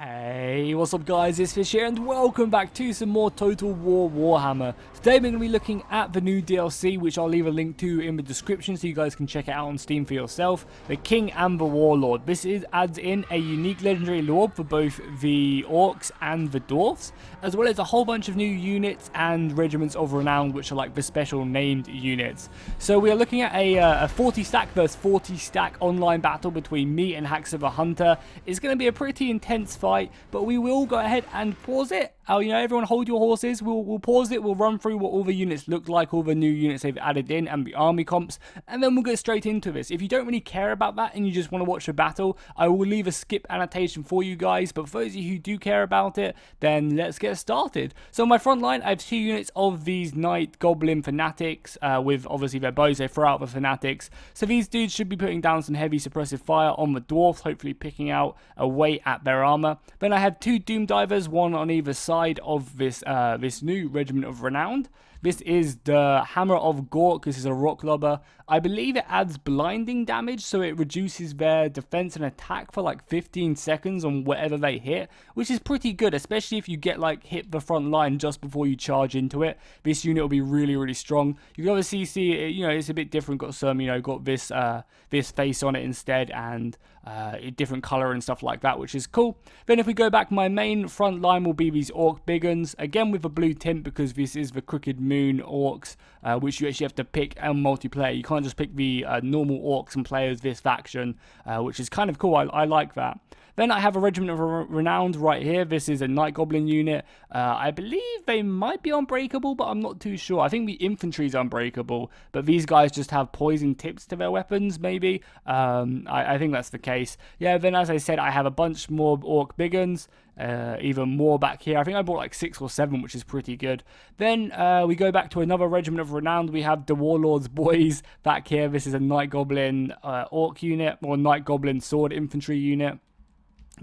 Hey, what's up guys, it's Fish here and welcome back to some more Total War Warhammer. Today we're going to be looking at the new DLC, which I'll leave a link to in the description so you guys can check it out on Steam for yourself. The King and the Warlord. This adds in a unique legendary lord for both the orcs and the dwarfs, as well as a whole bunch of new units and Regiments of Renown, which are like the special named units. So we are looking at a 40 stack versus 40 stack online battle between me and haxo the Hunter. It's going to be a pretty intense fight, but we will go ahead and pause it. Everyone hold your horses. We'll pause it. We'll run through what all the units look like, all the new units they've added in, and the army comps, and then we'll get straight into this. If you don't really care about that and you just want to watch a battle, I will leave a skip annotation for you guys, but for those of you who do care about it, then let's get started. So on my front line, I have 2 units of these Knight Goblin Fanatics, with obviously their bows. They throw out the Fanatics, so these dudes should be putting down some heavy suppressive fire on the Dwarfs, hopefully picking out away at their armor. Then I have 2 Doom Divers, one on either side of this new Regiment of Renown. This is the Hammer of Gork. This is a rock lobber. I believe it adds blinding damage, so it reduces their defense and attack for like 15 seconds on whatever they hit, which is pretty good, especially if you get like hit the front line just before you charge into it. This unit will be really, really strong. You can obviously see, it's a bit different. Got some, got this this face on it instead, and a different color and stuff like that, which is cool. Then if we go back, my main front line will be these orc big uns, again with a blue tint because this is the Crooked Moon orcs, which you actually have to pick on multiplayer. You can't just pick the normal orcs and play as this faction, which is kind of cool. I like that. Then I have a Regiment of Renown right here. This is a Night Goblin unit. I believe they might be unbreakable, but I'm not too sure. I think the infantry is unbreakable, but these guys just have poison tips to their weapons, maybe. I think that's the case. Yeah, then as I said, I have a bunch more Orc Big Uns. Even more back here. I think I bought like 6 or 7, which is pretty good. Then we go back to another Regiment of Renown. We have the Warlord's Boys back here. This is a Night Goblin Orc unit, or Night Goblin Sword Infantry unit.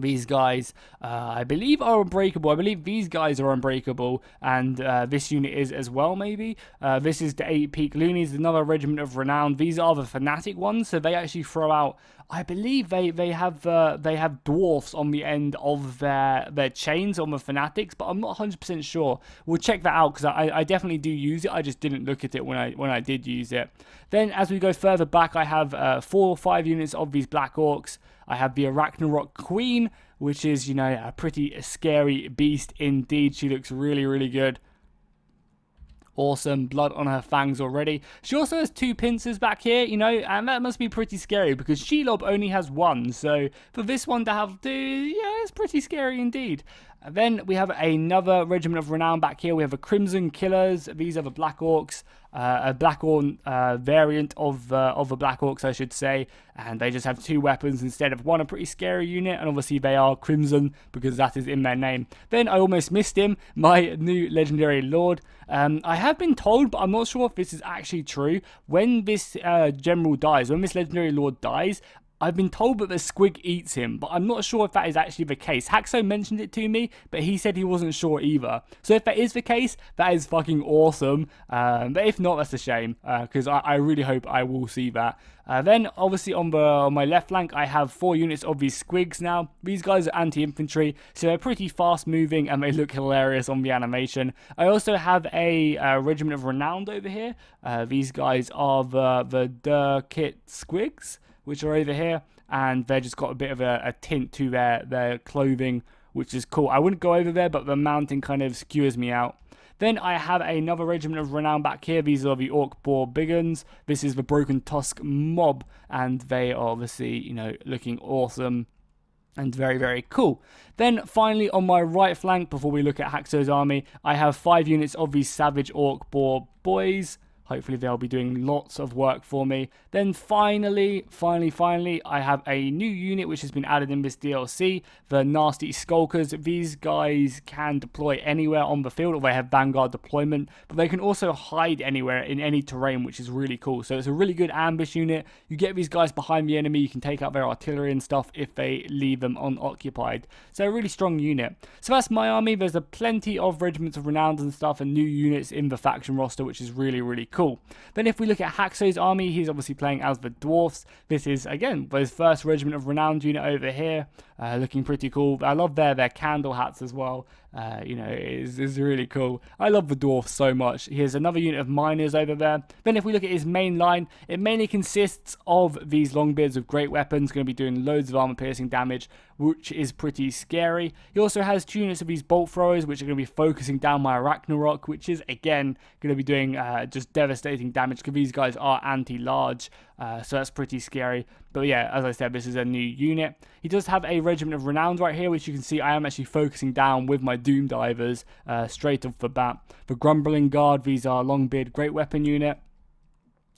These guys, I believe, are unbreakable. I believe these guys are unbreakable, and this unit is as well, maybe. This is the 8 Peak Loonies, another Regiment of Renown. These are the Fanatic ones, so they actually throw out, I believe they have dwarfs on the end of their chains on the Fanatics, but I'm not 100% sure. We'll check that out, because I definitely do use it. I just didn't look at it when I did use it. Then, as we go further back, I have 4 or 5 units of these Black Orcs. I have the Arachnarok Queen, which is, a pretty scary beast indeed. She looks really, really good. Awesome. Blood on her fangs already. She also has 2 pincers back here, and that must be pretty scary because Shelob only has 1. So for this one to have 2, yeah, it's pretty scary indeed. And then we have another Regiment of Renown back here. We have a Crimson Killers. These are the Black Orcs. A Black Orc variant of the Black Orcs, I should say. And they just have 2 weapons instead of 1. A pretty scary unit. And obviously they are Crimson because that is in their name. Then I almost missed him. My new Legendary Lord. I have been told, but I'm not sure if this is actually true. When this General dies, when this Legendary Lord dies, I've been told that the squig eats him, but I'm not sure if that is actually the case. haxo mentioned it to me, but he said he wasn't sure either. So if that is the case, that is fucking awesome. But if not, that's a shame, because I really hope I will see that. Then, obviously, on my left flank, I have 4 units of these squigs now. These guys are anti-infantry, so they're pretty fast-moving, and they look hilarious on the animation. I also have a Regiment of Renown over here. These guys are the Kit Squigs, which are over here, and they've just got a bit of a tint to their clothing, which is cool. I wouldn't go over there, but the mounting kind of skewers me out. Then I have another Regiment of Renown back here. These are the Orc Boar Big Uns. This is the Broken Tusk Mob, and they are obviously, looking awesome and very, very cool. Then finally on my right flank, before we look at haxo's army, I have 5 units of these Savage Orc Boar Boys. Hopefully they'll be doing lots of work for me. Then finally, I have a new unit which has been added in this DLC, the Nasty Skulkers. These guys can deploy anywhere on the field, or they have Vanguard deployment, but they can also hide anywhere in any terrain, which is really cool. So it's a really good ambush unit. You get these guys behind the enemy, you can take out their artillery and stuff if they leave them unoccupied. So a really strong unit. So that's my army. There's a plenty of Regiments of Renown and stuff and new units in the faction roster, which is really, really cool. Then if we look at haxo's army, he's obviously playing as the dwarfs. This is, again, his first Regiment of Renown unit over here. looking pretty cool. I love their candle hats as well. You know, is really cool. I love the dwarf so much. Here's another unit of miners over there. Then if we look at his main line, it mainly consists of these longbeards with great weapons, going to be doing loads of armor piercing damage, which is pretty scary. He also has 2 units of these bolt throwers, which are going to be focusing down my Ragnarok, which is again going to be doing just devastating damage, because these guys are anti-large, so that's pretty scary. But yeah, as I said, this is a new unit. He does have a Regiment of Renown right here, which you can see I am actually focusing down with my Doom Divers straight off the bat. The Grumbling Guard, these are Longbeard Great Weapon unit.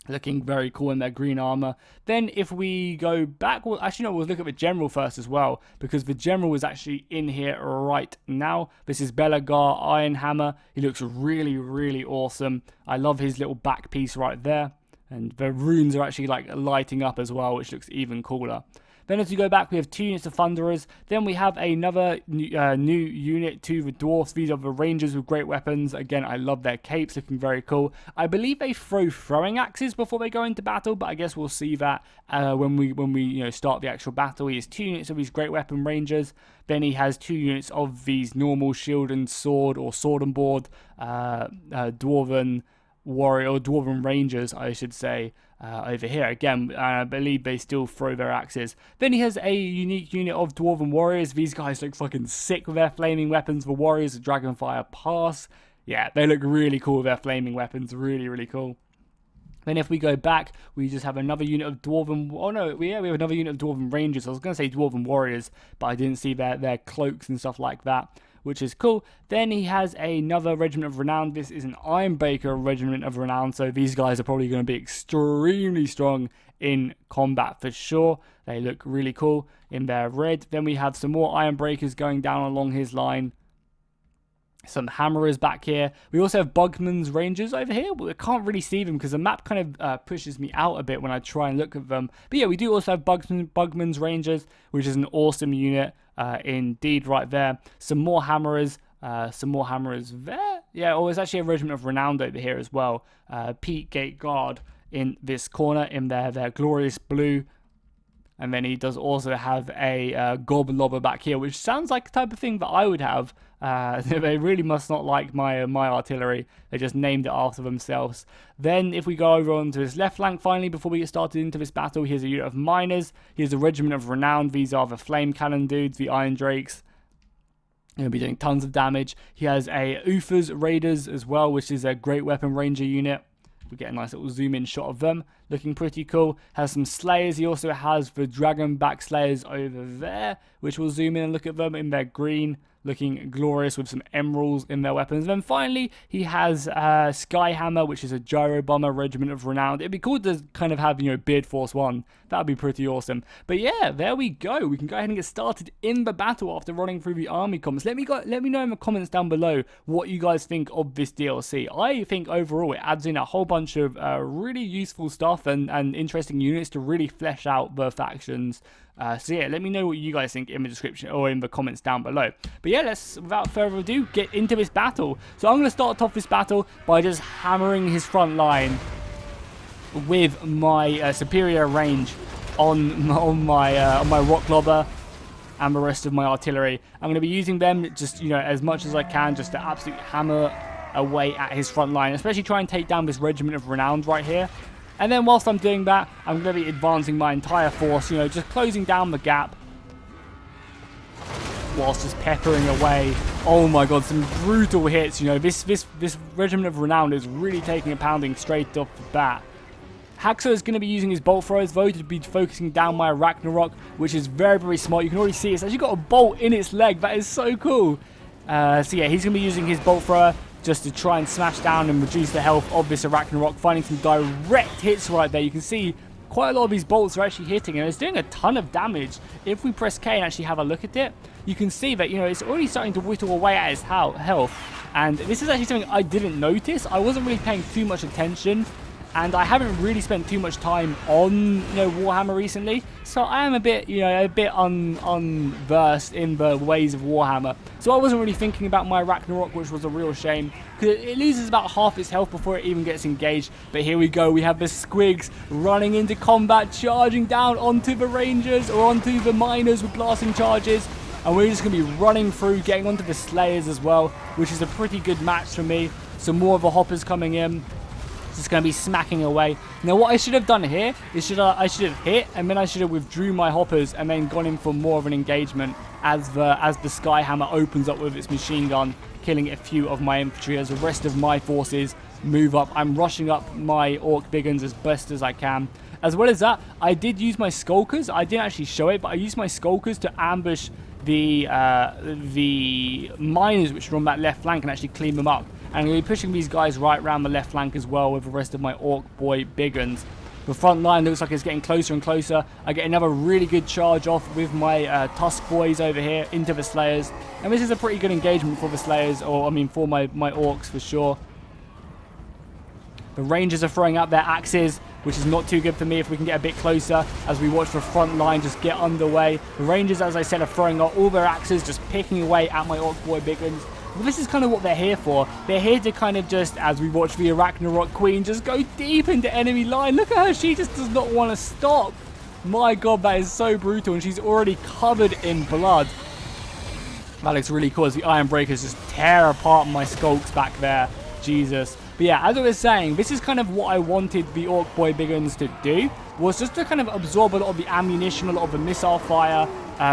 Looking very cool in their green armor. Then if we go back, well, actually no, we'll look at the general first as well, because the general is actually in here right now. This is Belagar Ironhammer. He looks really, really awesome. I love his little back piece right there. And the runes are actually like lighting up as well, which looks even cooler. Then as we go back, we have 2 units of Thunderers. Then we have another new unit to the Dwarfs. These are the Rangers with great weapons. Again, I love their capes, looking very cool. I believe they throw throwing axes before they go into battle, but I guess we'll see that when we start the actual battle. He has 2 units of these great weapon Rangers. Then he has 2 units of these normal shield and sword, or sword and board Dwarven warrior, or Dwarven Rangers, I should say. Over here again, I believe they still throw their axes. Then he has a unique unit of Dwarven Warriors. These guys look fucking sick with their flaming weapons. The Warriors of Dragonfire Pass. Yeah, they look really cool with their flaming weapons. Really, really cool. Then if we go back, we just have another unit of Dwarven... Oh no, we have another unit of Dwarven Rangers. I was going to say Dwarven Warriors, but I didn't see their cloaks and stuff like that, which is cool. Then he has another Regiment of Renown. This is an Ironbreaker Regiment of Renown, so these guys are probably going to be extremely strong in combat for sure. They look really cool in their red. Then we have some more Ironbreakers going down along his line. Some hammerers back here. We also have Bugman's Rangers over here, but I can't really see them because the map kind of pushes me out a bit when I try and look at them. But yeah, we do also have Bugman's Rangers, which is an awesome unit indeed right there. Some more hammerers there. Yeah, oh, there's actually a Regiment of Renown over here as well. Pete Gate Guard in this corner in their glorious blue. And then he does also have a Goblobber back here, which sounds like the type of thing that I would have. They really must not like my artillery. They just named it after themselves. Then if we go over onto his left flank finally, before we get started into this battle, here's a unit of miners. Here's a Regiment of Renown. These are the flame cannon dudes, the Iron Drakes. He'll be doing tons of damage. He has a Uthas Raiders as well, which is a great weapon ranger unit. We get a nice little zoom in shot of them, looking pretty cool. Has some Slayers. He also has the Dragonback Slayers over there, which we'll zoom in and look at them in their green, looking glorious with some emeralds in their weapons. And then finally, he has Skyhammer, which is a Gyro Bomber Regiment of Renown. It'd be cool to kind of have, Beard Force 1. That'd be pretty awesome. But yeah, there we go. We can go ahead and get started in the battle after running through the army comments. Let me know in the comments down below what you guys think of this DLC. I think overall it adds in a whole bunch of really useful stuff and interesting units to really flesh out the factions. So yeah, let me know what you guys think in the description or in the comments down below. But yeah, let's, without further ado, get into this battle. So I'm going to start off this battle by just hammering his front line with my superior range on my rock lobber and the rest of my artillery. I'm going to be using them just, as much as I can, just to absolutely hammer away at his front line, especially try and take down this Regiment of Renown right here. And then whilst I'm doing that, I'm going to be advancing my entire force, just closing down the gap whilst just peppering away. Oh my god, some brutal hits. This Regiment of Renown is really taking a pounding straight off the bat. Haxo is going to be using his bolt throwers though to be focusing down my Ragnarok, which is very, very smart. You can already see it's actually got a bolt in its leg. That is so cool. So yeah, he's going to be using his bolt thrower just to try and smash down and reduce the health of this Ragnarok, finding some direct hits right there. You can see quite a lot of these bolts are actually hitting, and it's doing a ton of damage. If we press K and actually have a look at it, you can see that, it's already starting to whittle away at his health. And this is actually something I didn't notice. I wasn't really paying too much attention and I haven't really spent too much time on, Warhammer recently, so I am a bit, unversed in the ways of Warhammer. So I wasn't really thinking about my Ragnarok, which was a real shame, because it loses about half its health before it even gets engaged. But here we go, we have the Squigs running into combat, charging down onto the Rangers, or onto the Miners with blasting charges. And we're just going to be running through, getting onto the Slayers as well, which is a pretty good match for me. Some more of the Hoppers coming in. Just going to be smacking away. Now what I should have done here is I should have hit, and then I should have withdrew my Hoppers and then gone in for more of an engagement as the Skyhammer opens up with its machine gun, killing a few of my infantry as the rest of my forces move up. I'm rushing up my Orc big guns as best as I can. As well as that, I did use my Skulkers. I didn't actually show it, but I used my Skulkers to ambush the Miners which are on that left flank and actually clean them up. And I'm going to be pushing these guys right around the left flank as well with the rest of my Orc boy big guns. The front line looks like it's getting closer and closer. I get another really good charge off with my Tusk boys over here into the Slayers. And this is a pretty good engagement for the Slayers, or I mean for my Orcs for sure. The Rangers are throwing out their axes, which is not too good for me if we can get a bit closer as we watch the front line just get underway. The Rangers, as I said, are throwing out all their axes, just picking away at my Orc boy big guns. But this is kind of what they're here for. They're here to kind of just, as we watch the Ragnarok Queen, just go deep into enemy line. Look at her, she just does not want to stop. My god, that is so brutal, and she's already covered in blood. That looks really cool as the Iron Breakers just tear apart my Skulks back there. Jesus. But yeah, as I was saying, this is kind of what I wanted the Orc boy big guns to do, was just to kind of absorb a lot of the ammunition, a lot of the missile fire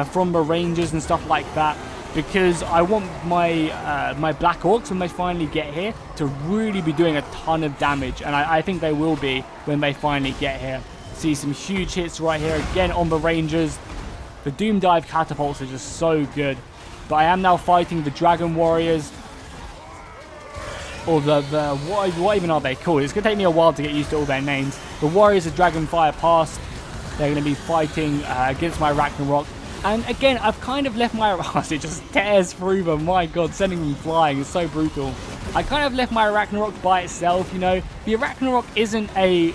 from the Rangers and stuff like that. Because I want my my Black Orcs, when they finally get here, to really be doing a ton of damage. And I think they will be when they finally get here. See some huge hits right here again on the Rangers. The Doom Dive catapults are just so good. But I am now fighting the Dragon Warriors. Or what even are they called? It's going to take me a while to get used to all their names. The Warriors of Dragonfire Pass. They're going to be fighting against my Ragnarok. And again, I've kind of left my... it just tears through them. My god, sending them flying is so brutal. I kind of left my Ragnarok by itself, The Ragnarok isn't a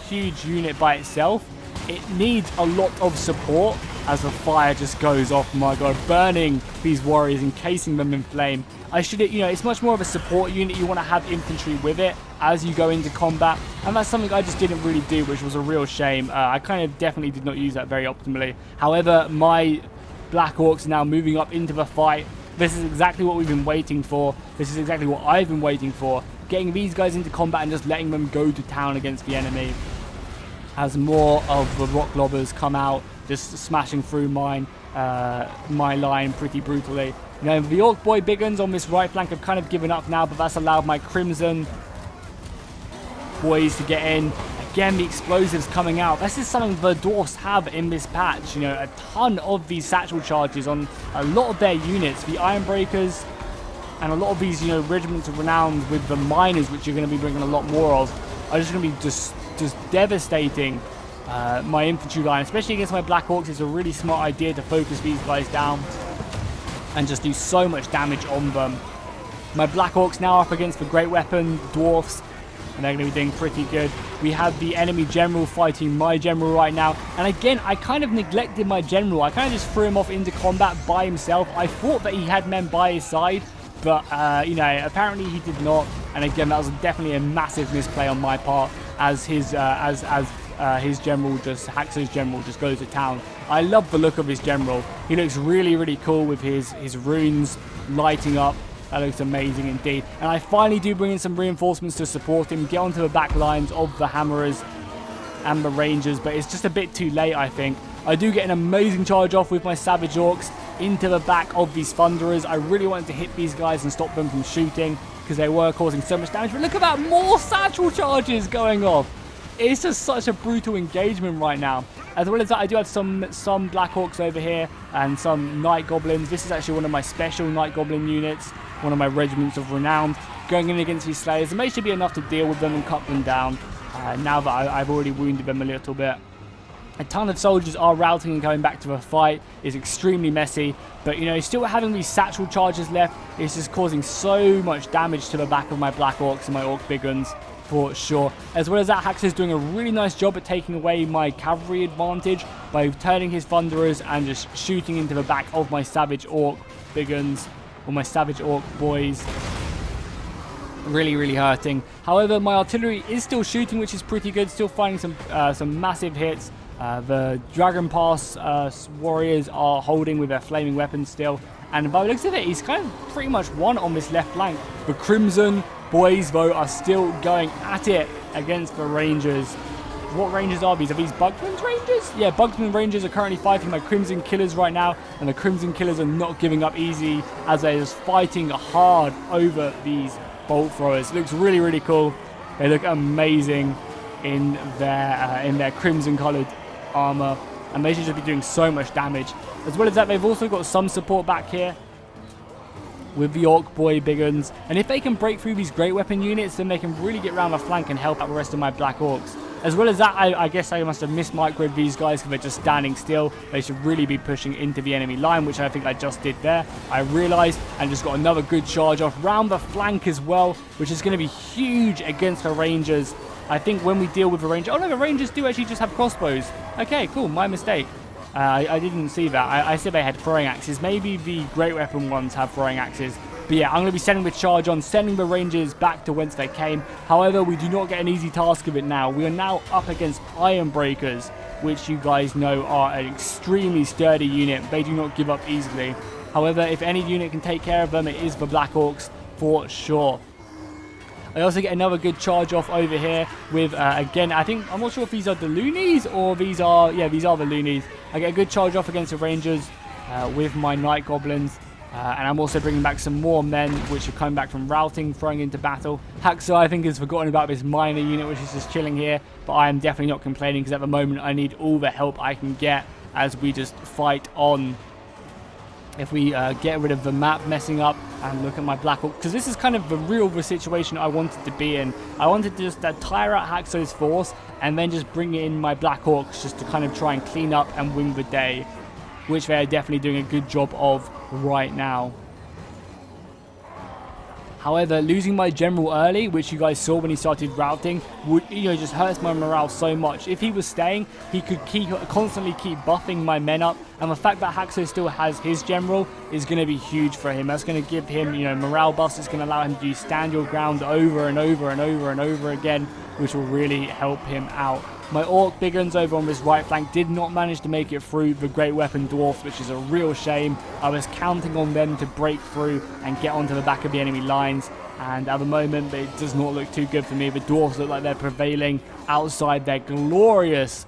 huge unit by itself. It needs a lot of support as the fire just goes off, my god, burning these warriors, encasing them in flame. It's much more of a support unit. You want to have infantry with it as you go into combat, and that's something I just didn't really do, which was a real shame. I kind of definitely did not use that very optimally. However, my Black Orcs are now moving up into the fight. This is exactly what we've been waiting for. This is exactly what I've been waiting for. Getting these guys into combat and just letting them go to town against the enemy. As more of the rock lobbers come out, just smashing through my line pretty brutally. The Orc boy big guns on this right flank have kind of given up now, but that's allowed my Crimson boys to get in. Again, the explosives coming out. This is something the Dwarfs have in this patch. A ton of these satchel charges on a lot of their units. The Iron Breakers and a lot of these, Regiments of Renown with the Miners, which you're going to be bringing a lot more of, are just going to be just devastating my infantry line, especially against my Black Orcs. It's a really smart idea to focus these guys down and just do so much damage on them. My Black Orcs now up against the Great Weapon Dwarfs, and they're going to be doing pretty good. We have the enemy general fighting my general right now, and again, I kind of neglected my general. I kind of just threw him off into combat by himself. I thought that he had men by his side, but apparently he did not. And again, that was definitely a massive misplay on my part, as his general, haxo's general, just goes to town. I love the look of his general. He looks really, really cool with his runes lighting up. That looks amazing indeed. And I finally do bring in some reinforcements to support him, get onto the back lines of the Hammerers and the Rangers, but it's just a bit too late, I think. I do get an amazing charge off with my Savage Orcs into the back of these Thunderers. I really wanted to hit these guys and stop them from shooting, because they were causing so much damage. But look at that, more satchel charges going off. It's just such a brutal engagement right now. As well as that, I do have some Black Orcs over here and some Night Goblins. This is actually one of my special Night Goblin units, one of my Regiments of Renown, going in against these Slayers. It may should be enough to deal with them and cut them down now that I've already wounded them a little bit. A ton of soldiers are routing and going back to the fight. It's extremely messy, but still having these satchel charges left is just causing so much damage to the back of my Black Orcs and my Orc big guns. for sure. As well as that, haxo is doing a really nice job at taking away my cavalry advantage by turning his thunderers and just shooting into the back of my savage orc biggins, or my savage orc boys. Really hurting. However, my artillery is still shooting, which is pretty good, still finding some massive hits. The Dragon Pass warriors are holding with their flaming weapons still, and by the looks of it, he's kind of pretty much won on this left flank. The Crimson boys, though, are still going at it against the Rangers. What Rangers are these? Are these Bugman's Rangers? Yeah, Bugman Rangers are currently fighting my Crimson Killers right now, and the Crimson Killers are not giving up easy as they're just fighting hard over these bolt throwers. It looks really cool. They look amazing in their crimson coloured armor, and they should just be doing so much damage. As well as that, they've also got some support back here with the Orc Boy Biggins, and if they can break through these great weapon units, then they can really get around the flank and help out the rest of my Black Orcs. As well as that, I guess I must have mismicroed these guys because they're just standing still. They should really be pushing into the enemy line, which I think I just did there. I realized, and just got another good charge off round the flank as well, which is going to be huge against the Rangers. I think when we deal with the Rangers... Oh no, the Rangers do actually just have crossbows. Okay, cool, my mistake. I didn't see that. I said they had throwing axes. Maybe the great weapon ones have throwing axes. But yeah, I'm going to be sending the charge on, sending the Rangers back to whence they came. However, we do not get an easy task of it now. We are now up against Iron Breakers, which you guys know are an extremely sturdy unit. They do not give up easily. However, if any unit can take care of them, it is the Black Orcs for sure. I also get another good charge off over here with, again, I'm not sure if these are the Loonies or these are the Loonies. I get a good charge off against the Rangers with my Night Goblins. And I'm also bringing back some more men, which are coming back from routing, throwing into battle. Haxo, I think, has forgotten about this minor unit, which is just chilling here. But I am definitely not complaining, because at the moment, I need all the help I can get as we just fight on. If we get rid of the map messing up and look at my Black Orc, because this is kind of the situation I wanted to be in. I wanted to just tire out Haxo's force and then just bring in my Black Orcs just to kind of try and clean up and win the day, which they are definitely doing a good job of right now. However, losing my general early, which you guys saw when he started routing, would, just hurts my morale so much. If he was staying, he could constantly keep buffing my men up, and the fact that Haxo still has his general is going to be huge for him. That's going to give him, morale buffs. It's going to allow him to do stand your ground over and over and over and over again, which will really help him out. My Orc Biggins over on this right flank did not manage to make it through the Great Weapon Dwarfs, which is a real shame. I was counting on them to break through and get onto the back of the enemy lines, and at the moment it does not look too good for me. The Dwarfs look like they're prevailing outside their glorious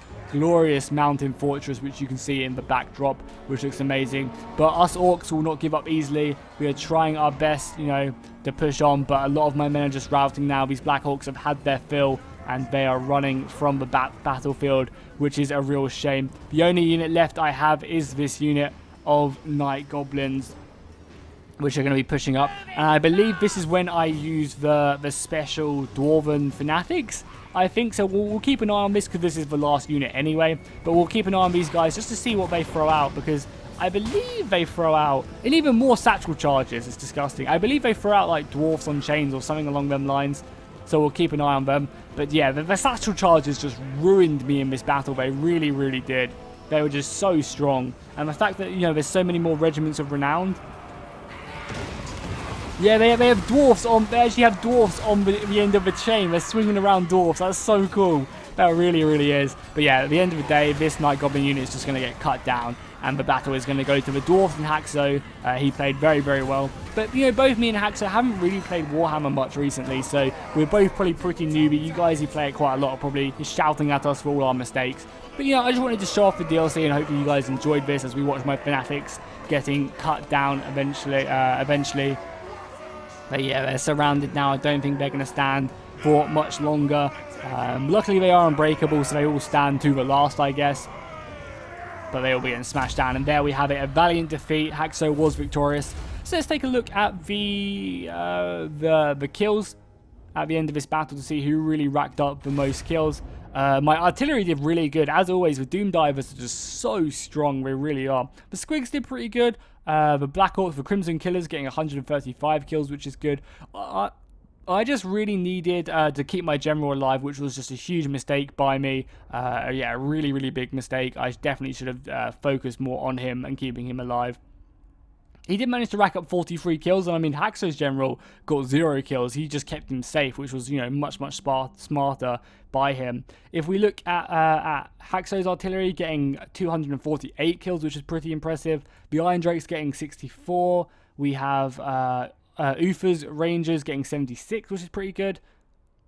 mountain fortress, which you can see in the backdrop, which looks amazing. But us Orcs will not give up easily. We are trying our best, to push on, but a lot of my men are just routing now. These Black Orcs have had their fill, and they are running from the battlefield, which is a real shame. The only unit left I have is this unit of Night Goblins, which are going to be pushing up. And I believe this is when I use the special Dwarven Fanatics. I think so. We'll keep an eye on this because this is the last unit anyway. But we'll keep an eye on these guys just to see what they throw out, because I believe they throw out, and even more satchel charges. It's disgusting. I believe they throw out like dwarfs on chains or something along them lines. So we'll keep an eye on them. But yeah, the satchel charges just ruined me in this battle. They really did. They were just so strong. And the fact that, there's so many more Regiments of Renown. Yeah, they have dwarfs on. They actually have dwarfs on the end of the chain. They're swinging around dwarfs. That's so cool. That really is. But yeah, at the end of the day, this Night Goblin unit is just going to get cut down, and the battle is going to go to the Dwarfs and Haxo. He played very well. But, both me and Haxo haven't really played Warhammer much recently, so we're both probably pretty newbie. You guys who play it quite a lot are probably shouting at us for all our mistakes. But, I just wanted to show off the DLC, and hopefully you guys enjoyed this as we watch my Fanatics getting cut down eventually. But yeah, they're surrounded now. I don't think they're going to stand for much longer. Luckily they are unbreakable, so they all stand to the last, I guess. But they all be getting smashed down, and there we have it, a valiant defeat. Haxo was victorious. So let's take a look at the kills at the end of this battle to see who really racked up the most kills. My artillery did really good, as always. The Doom Divers are just so strong, they really are. The Squigs did pretty good. The Black Orcs, the Crimson Killers, getting 135 kills, which is good. I just really needed to keep my general alive, which was just a huge mistake by me. Yeah, a really, really big mistake. I definitely should have focused more on him and keeping him alive. He did manage to rack up 43 kills, and I mean, Haxo's general got 0 kills. He just kept him safe, which was, you know, much smarter by him. If we look at Haxo's artillery getting 248 kills, which is pretty impressive. The Iron Drake's getting 64. We have Ufa's Rangers getting 76, which is pretty good.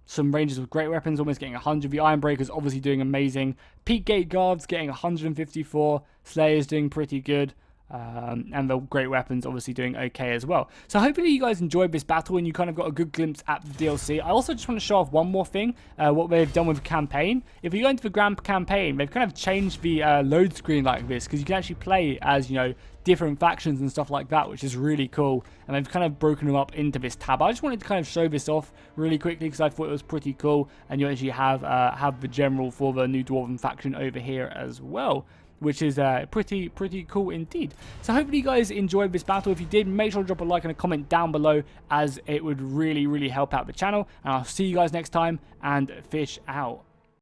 Some Rangers with great weapons almost getting 100. The Ironbreaker's obviously doing amazing. Peak Gate Guards getting 154. Slayer's doing pretty good. And the great weapons obviously doing okay as well. So hopefully you guys enjoyed this battle and you kind of got a good glimpse at the DLC. I also just want to show off one more thing, what they've done with the campaign. If you go into the grand campaign, they've kind of changed the load screen like this, because you can actually play as, you know, different factions and stuff like that, which is really cool. And they've kind of broken them up into this tab. I just wanted to kind of show this off really quickly because I thought it was pretty cool. And you actually have the general for the new Dwarven faction over here as well, which is pretty cool indeed. So hopefully you guys enjoyed this battle. If you did, make sure to drop a like and a comment down below, as it would really help out the channel. And I'll see you guys next time, and fish out.